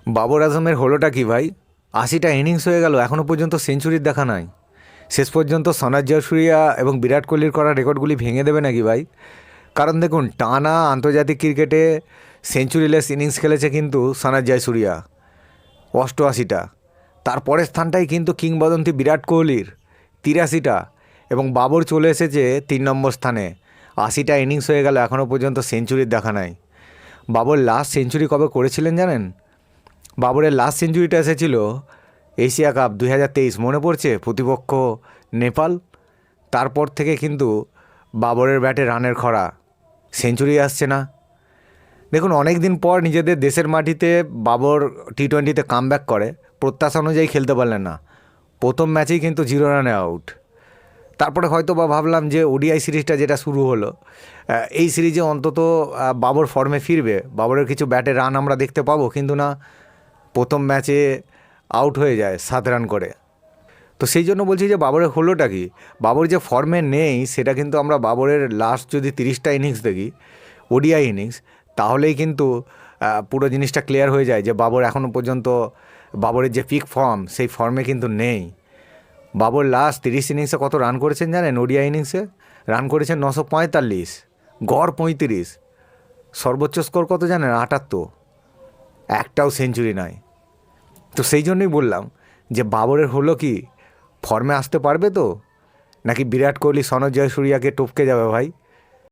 বাবর আজমের হলোটা কি ভাই? ৮০টা ইনিংস হয়ে গেল, এখনও পর্যন্ত সেঞ্চুরির দেখা নাই। শেষ পর্যন্ত সনার জয়সূরিয়া এবং বিরাট কোহলির করা রেকর্ডগুলি ভেঙে দেবে নাকি ভাই? কারণ দেখুন, টানা আন্তর্জাতিক ক্রিকেটে সেঞ্চুরিলেস ইনিংস খেলেছে কিন্তু সনার জয়সূরিয়া ৮৮টা। তারপরের স্থানটাই কিন্তু কিংবদন্তি বিরাট কোহলির ৮৩টা, এবং বাবর চলে এসেছে ৩ নম্বর স্থানে। ৮০টা ইনিংস হয়ে গেল, এখনও পর্যন্ত সেঞ্চুরির দেখা নাই। বাবর লাস্ট সেঞ্চুরি কবে করেছিলেন জানেন? বাবরের লাস্ট সেঞ্চুরিটা এসেছিল এশিয়া কাপ ২০২৩, মনে পড়ছে? প্রতিপক্ষ নেপাল। তারপর থেকে কিন্তু বাবরের ব্যাটে রানের খরা, সেঞ্চুরি আসছে না। দেখুন, অনেক দিন পর নিজেদের দেশের মাটিতে বাবর টি-20তে কামব্যাক করে, প্রত্যাশা অনুযায়ী খেলতে পারলেন না। প্রথম ম্যাচেই কিন্তু 0 রানে আউট। তারপরে হয়তো বা ভাবলাম যে ওডিআই সিরিজটা যেটা শুরু হলো, এই সিরিজে অন্তত বাবর ফর্মে ফিরবে, বাবরের কিছু ব্যাটে রান আমরা দেখতে পাবো, কিন্তু না, প্রথম ম্যাচে আউট হয়ে যায় 7 রান করে। তো সেই জন্য বলছি যে বাবরের হলোটা কি? বাবর যে ফর্মে নেই সেটা কিন্তু আমরা বাবরের লাস্ট যদি 30টা ইনিংস দেখি, ওডিআই ইনিংস, তাহলেই কিন্তু পুরো জিনিসটা ক্লিয়ার হয়ে যায় যে বাবর এখনও পর্যন্ত, বাবরের যে পিক ফর্ম সেই ফর্মে কিন্তু নেই। বাবর লাস্ট 30 ইনিংসে কত রান করেছেন জানেন? ওডিআই ইনিংসে রান করেছেন 945, গড় 35, সর্বোচ্চ স্কোর কত জানেন? 78। একটাও সেঞ্চুরি নয়। তো সেই জন্যই বললাম যে বাবরের হলো কি, ফর্মে আসতে পারবে তো, নাকি বিরাট কোহলি সনজ জয়সূরিয়াকে টপকে যাবে ভাই?